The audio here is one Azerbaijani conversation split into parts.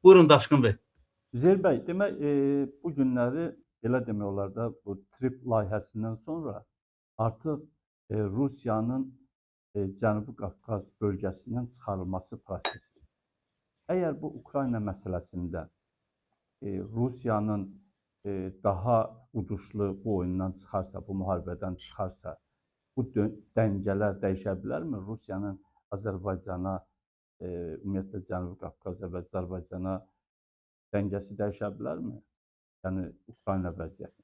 Buyurun Daşqın bəy. Üzeyir bəy, demək, bu günləri elə demək olar da, bu TRIP layihəsindən sonra artıq Rusiyanın Cənubi Qafqaz bölgəsindən çıxarılması prosesi. Əgər bu Ukrayna məsələsində Rusiyanın daha uduşlu bu oyundan çıxarsa, bu müharibədən çıxarsa, bu dəngələr dəyişə bilərmi? Rusiyanın Azərbaycana, ümumiyyətlə Cənubi Qafqaza və Azərbaycana dəngəsi dəyişə bilərmi? Yəni Ukrayna vəziyyəti.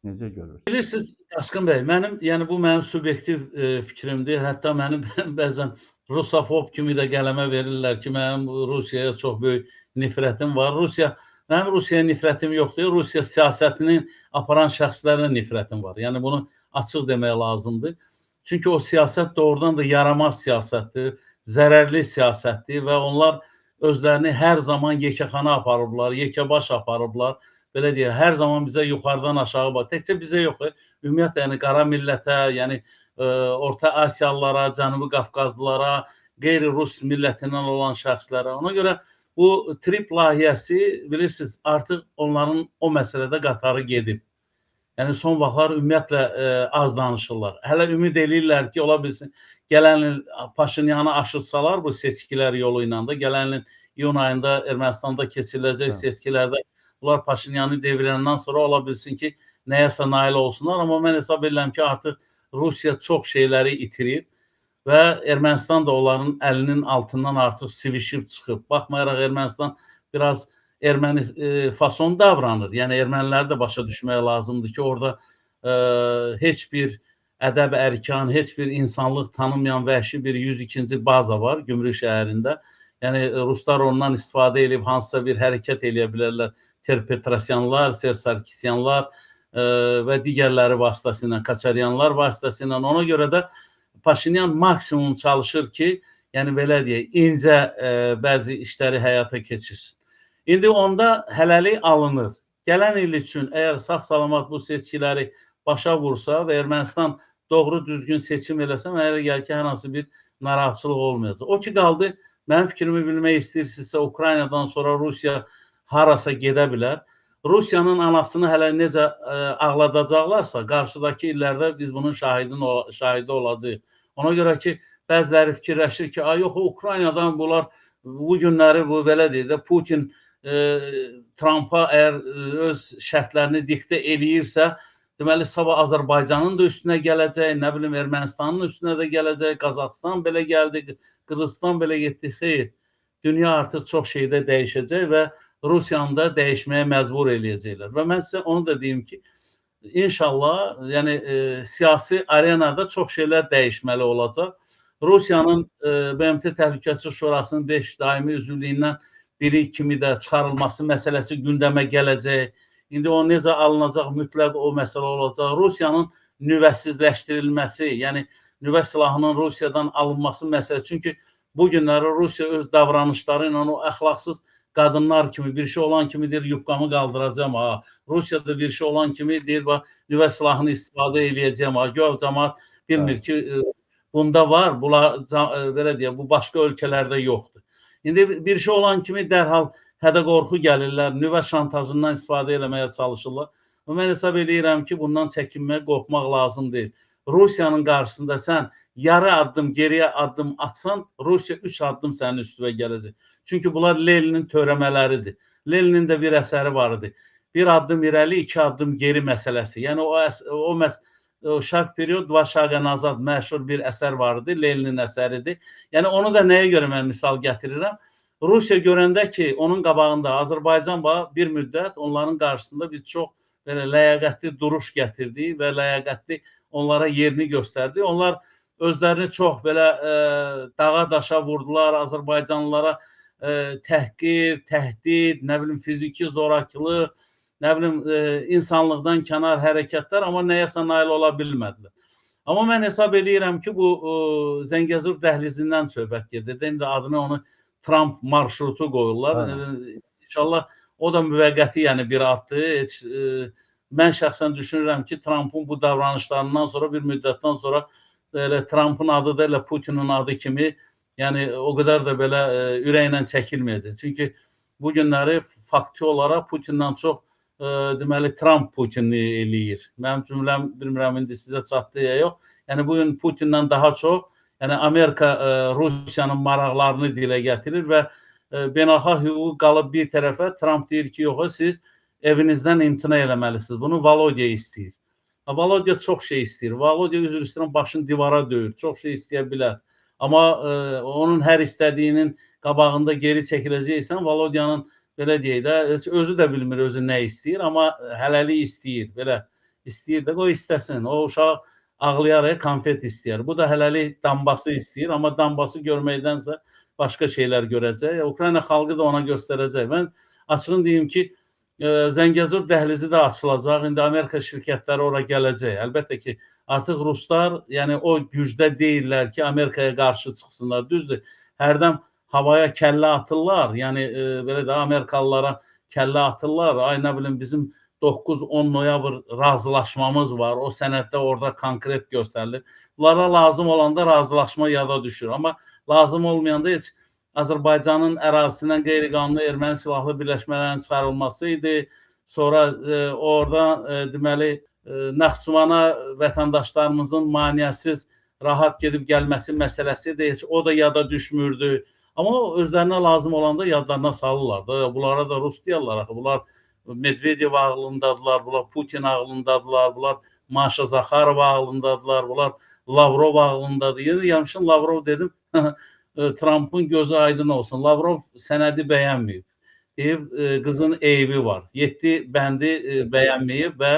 Necə görürsünüz? Bilirsiniz Daşqın bəy, yəni bu mənim subyektiv fikrimdir. Hətta mənim bəzən rusofob kimi də qələmə verirlər ki, mənim Rusiyaya çox böyük nifrətim var. Mənim Rusiyaya nifrətim yoxdur. Rusiya siyasətini aparan şəxslərlə nifrətim var. Yəni bunu açıq demək lazımdır. Çünki o siyasət doğrudan da yaramaz siyasətdir, zərərli siyasətdir və onlar özlərini hər zaman yekəxana aparıblar, yekəbaş aparıblar. Belə deyək, hər zaman bizə yuxarıdan aşağı bax. Təkcə bizə yox, ümumiyyətlə yəni qara millətə, yəni Orta Asiyalılara, Cənubi Qafqazlılara, qeyri-rus millətindən olan şəxslərə. Ona görə bu TRIP layihəsi bilirsiniz, artıq onların o məsələdə qatarı gedib. Yəni son vaxtlar ümumiyyətlə az danışırlar. Hələ ümid eləyirlər ki, ola bilsin gələn il Paşinyanı aşırtsalar bu seçkilər yolu ilə də, gələn ilin iyun ayında Ermənistanda keçiriləcək seçkilərdə bunlar Paşinyanı devirəndən sonra ola bilsin ki, nəyəsə nail olsunlar. Amma mən hesab edirəm ki, artıq Rusiya çox şeyləri itirib və Ermənistan da onların əlinin altından artıq sivişib çıxıb. Baxmayaraq Ermənistan biraz erməni fason davranır. Yəni erməniləri də başa düşmək lazımdır ki, orada heç bir ədəb ərkan, heç bir insanlıq tanımayan vəhşi bir 102-ci baza var Gümrük şəhərində. Yəni ruslar ondan istifadə edib hansısa bir hərəkət eləyə bilərlər. Petrosyanlar, Sarkisyanlar və digərləri vasitəsilə, Kaçaryanlar vasitəsilə. Ona görə də Paşinyan maksimum çalışır ki, yəni belə deyək, incə bəzi işləri həyata keçirsin. İndi onda hələlik alınır. Gələn il üçün əgər sağ-salamat bu seçkiləri başa vursa və Ermənistan doğru düzgün seçim eləsə, mənə gəlir ki, hər hansı bir narahatçılıq olmayacaq. O ki qaldı, mənim fikrimi bilmək istəyirsinizsə, Ukraynadan sonra Rusiya harasa gedə bilər. Rusiyanın anasını hələ necə ağladacaqlarsa, qarşıdakı illərdə biz bunun şahidi olacağıq. Ona görə ki, bəziləri fikirləşir ki, yox, Ukraynadan bunlar bu günləri bu belə deyir də, Putin Trumpa əgər öz şərtlərini diktə eləyirsə, deməli, sabah Azərbaycanın da üstünə gələcək, nə bilim, Ermənistanın üstünə də gələcək, Qazaxıstan belə gəldi, Qırğızstan belə getdi. Xeyr, dünya artıq çox şeydə dəyişəcək və Rusiyanı da dəyişməyə məcbur eləyəcəklər. Və mən sizə onu da deyim ki, inşallah, yəni siyasi arenada çox şeylər dəyişməli olacaq. Rusiyanın BMT Təhlükəsizlik Şurasının 5 daimi üzvlüyündən biri kimi də çıxarılması məsələsi gündəmə gələcək. İndi o necə alınacaq, mütləq o məsələ olacaq. Rusiyanın nüvəsizləşdirilməsi, yəni nüvə silahının Rusiyadan alınması məsələsi. Çünki bu günləri Rusiya öz davranışları ilə o əxlaqsız qadınlar kimi, bir şey olan kimi deyir, yubqamı qaldıracağım. Rusiyada bir şey olan kimi deyir, nüvə silahını istifadə eləyəcəm. Cəmaət bilmir ki, bunda var, belə deyək, bu başqa ölkələrdə yoxdur. İndi bir şey olan kimi dərhal hədə-qorxu gəlirlər, nüvə şantajından istifadə eləməyə çalışırlar. Mən hesab edirəm ki, bundan çəkinmək, qorxmaq lazım deyil. Rusiyanın qarşısında sən yarı addım, geriyə addım atsan, Rusiya 3 addım sənin üstünə gələcək. Çünki bunlar Leninin törəmələridir. Leninin də bir əsəri var idi. Bir addım irəli, 2 addım geri məsələsi. Yəni o şarq period, dva şaqa nazad məşhur bir əsər var idi, Leninin əsəridir. Yəni onu da nəyə görə mən misal gətirirəm? Rusiya görəndə ki, onun qabağında Azərbaycan bir müddət onların qarşısında bir çox belə ləyaqətli duruş gətirdi və ləyaqətli onlara yerini göstərdi. Onlar özlərini çox belə dağa daşa vurdular, Azərbaycanlılara təhqir, təhdid, nə bilim, fiziki zorakılıq, nə bilim, insanlıqdan kənar hərəkətlər, amma nəyəsə nail ola bilmədilər. Amma mən hesab edirəm ki, bu Zəngəzur dəhlizindən söhbət gedir. İndi adını onu Trump marşrutu qoyurlar. İnşallah o da müvəqqəti, yəni bir addır. Mən şəxsən düşünürəm ki, Trump'un bu davranışlarından sonra, bir müddətdən sonra Trump'un adı da elə Putinin adı kimi yəni o qədər də belə ürəklə çəkilməyəcək. Çünki bu günləri faktiki olaraq Putin'dən çox deməli Trump Putin'i eləyir. Mənim cümləm bilmirəm indi sizə çatdı ya yox. Yəni bu gün Putin'dən daha çox yəni Amerika Rusiyanın maraqlarını dilə gətirir və beynəlxalq hüquq qalıb bir tərəfə. Trump deyir ki, yox, siz evinizdən imtina eləməlisiniz. Bunu Volodya istəyir. Volodya çox şey istəyir. Volodya üzr istəyirəm başını divara döyür. Çox şey istəyə bilər. Amma onun hər istədiyinin qabağında geri çəkiləcəksən, Volodyanın belə deyək də, özü də bilmir özü nə istəyir, amma hələlik istəyir. Belə istəyir də, o istəsin. O uşaq ağlayaraq konfet istəyir. Bu da hələlik dambası istəyir, amma dambası görməkdənsə başqa şeylər görəcək. Ukrayna xalqı da ona göstərəcək. Mən açığını deyim ki, Zəngəzur dəhlizi də açılacaq. İndi Amerika şirkətləri ora gələcək. Əlbəttə ki, artıq Ruslar, yəni o gücdə deyirlər ki, Amerikaya qarşı çıxsınlar. Düzdür, hərdən havaya kəllə atırlar. Yəni belə də Amerikalılara kəllə atırlar. Ay nə bilim bizim 9-10 noyabr razılaşmamız var. O sənəddə orada konkret göstərilir. Bunlara lazım olanda razılaşma yada düşür. Amma lazım olmayanda heç Azərbaycanın ərazisindən qeyri-qanuni erməni silahlı birləşmələrin çıxarılması idi. Sonra orada deməli Naxçıvana vətəndaşlarımızın maneəsiz rahat gedib gəlməsi məsələsi də heç o da yada düşmürdü. Amma özlərinə lazım olanda yadlarına salırlar da. Bunlara da Rus deyirlər. Bunlar Medvedev ağlındadılar, bunlar Putin ağlındadılar, bunlar Maşa Zaxarova ağlındadılar, bunlar Lavrov ağlındadır. Yanlışın Lavrov dedim. Trump'ın gözü aydın olsun. Lavrov sənədi bəyənməyib. Deyib, qızın eybi var. 7 bəndi bəyənməyib və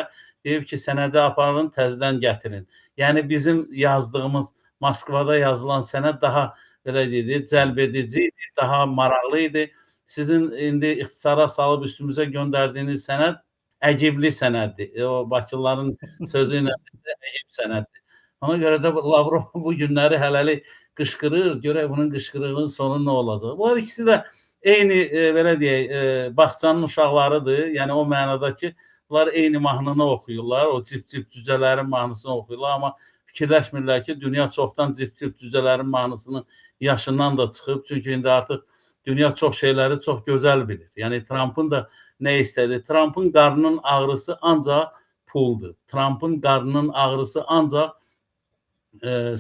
deyib ki, sənədi aparın, təzədən gətirin. Yəni, bizim yazdığımız, Moskvada yazılan sənəd daha belə deyək, cəlb edici idi, daha maraqlı idi. Sizin indi ixtisara salıb üstümüzə göndərdiyiniz sənəd əgibli sənəddir. O, Bakılıların sözü ilə əgib sənəddir. Ona görə də Lavrov bu günləri hələlik qışqırır, görək bunun qışqırığının sonu nə olacaq. Bunlar ikisi də eyni, belə deyək, bağçanın uşaqlarıdır. Yəni o mənada ki, bunlar eyni mahnını oxuyurlar, o cip-cip cücələrin mahnısını oxuyurlar, amma fikirləşmirlər ki, dünya çoxdan cip-cip cücələrin mahnısının yaşından da çıxıb. Çünki indi artıq dünya çox şeyləri çox gözəl bilir. Yəni Trump'ın da nə istədi? Trump'ın qarnının ağrısı ancaq puldur. Trump'ın qarnının ağrısı ancaq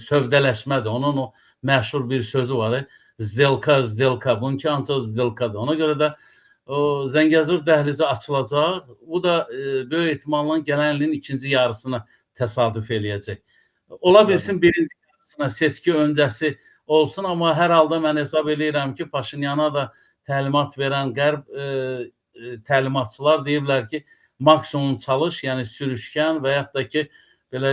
sövdələşmədir. Onun o məşhur bir sözü var. Zdelka, zdelka. Bununki ancaq zdelkadır. Ona görə də Zəngəzur dəhlizi açılacaq. Bu da böyük ehtimalla gələn ilin ikinci yarısına təsadüf eləyəcək. Ola bilsin birinci yarısına seçki öncəsi olsun, amma hər halda mən hesab eləyirəm ki, Paşinyana da təlimat verən qərb təlimatçılar deyiblər ki, maksimum çalış, yəni sürüşkən və yaxud da ki, belə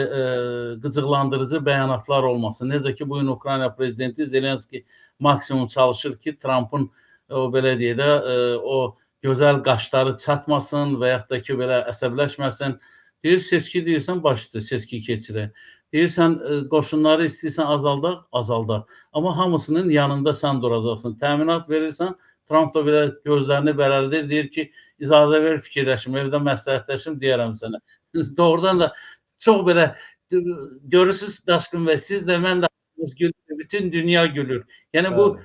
qıcıqlandırıcı bəyanatlar olmasın. Necə ki, bugün Ukrayna prezidenti Zelenski maksimum çalışır ki, Trump'ın o belə deyək də, o gözəl qaşları çatmasın və yaxud da ki, belə əsəbləşməsin. Deyir, seçki deyirsən, başdır, seçki keçirək. Deyirsən, qoşunları istəyirsən azaldaq, azaldaq. Amma hamısının yanında sən duracaqsın. Təminat verirsən, Trump da belə gözlərini bərəldir, deyir ki, icazə ver fikirləşim, evdə məsləhətləşim, deyərəm sənə. Doğrudan da çox belə görürsünüz Daşqın və siz də mən də gülür, bütün dünya gülür. Yəni bu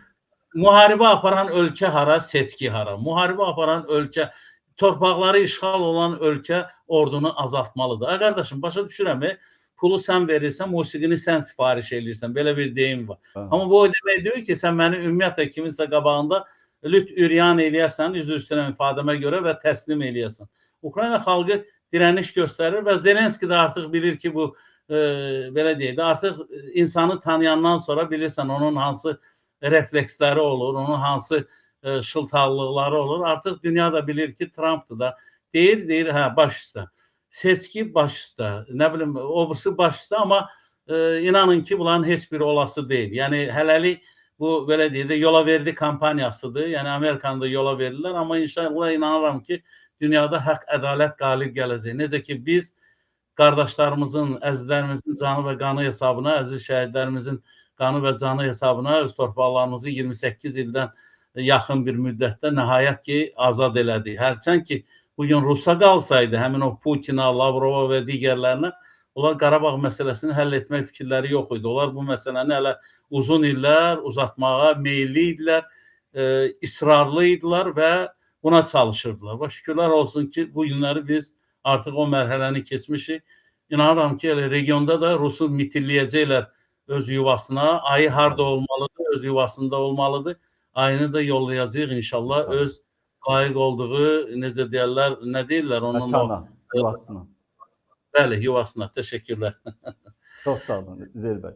müharibə aparan ölkə hara, seçki hara. Müharibə aparan ölkə, torpaqları işğal olan ölkə ordunu azaltmalıdır. Ay qardaşım, başa düşürəm, pulu sən verirsən, musiqini sən sifariş edirsən. Belə bir deyim var. Amma bu o demək deyir ki, sən məni ümumiyyətlə kiminsə qabağında lüt üryan eləyərsən, üzr istəyirəm ifadəmə görə və təslim eləyərsən. Ukrayna xalqı dirəniş göstərir və Zelenski də artıq bilir ki, bu belə deyək də, artıq insanı tanıyandan sonra bilirsən onun hansı refleksləri olur, onun hansı şıltaqlıqları olur. Artıq dünya da bilir ki, Trump'dır da. Deyir, hə, baş üstə. Seçki baş üstə. Nə bilim, obusu baş üstə, amma inanın ki, bunların heç biri olası deyil. Yəni, hələlik bu, belə deyək də, yola verdi kampaniyasıdır. Yəni, Amerikanı da yola verirlər, amma inşallah inanıram ki, dünyada haqq, ədalət qalib gələcək. Necə ki, biz qardaşlarımızın, əzizlərimizin canı və qanı hesabına, əziz şəhidlərimizin qanı və canı hesabına öz torpaqlarımızı 28 ildən yaxın bir müddətdə nəhayət ki, azad elədik. Hərçənd ki, bugün Rusa qalsaydı, həmin o Putina, Lavrova və digərlərinə, onlar Qarabağ məsələsini həll etmək fikirləri yox idi. Onlar bu məsələni hələ uzun illər uzatmağa meyilli idilər, israrlı idilər və buna çalışırdılar. Və şükürlər olsun ki, bu günləri biz artıq o mərhələni keçmişik. İnanıram ki, regionda da Rusu mitilləyəcəklər öz yuvasına. Ayı harda olmalıdır, öz yuvasında olmalıdır. Ayını da yollayacağıq inşallah öz layiq olduğu, necə deyirlər, nə deyirlər onun məkana, yuvasına. Bəli, yuvasına. Təşəkkürlər. Çox sağ olun Üzeyir bəy.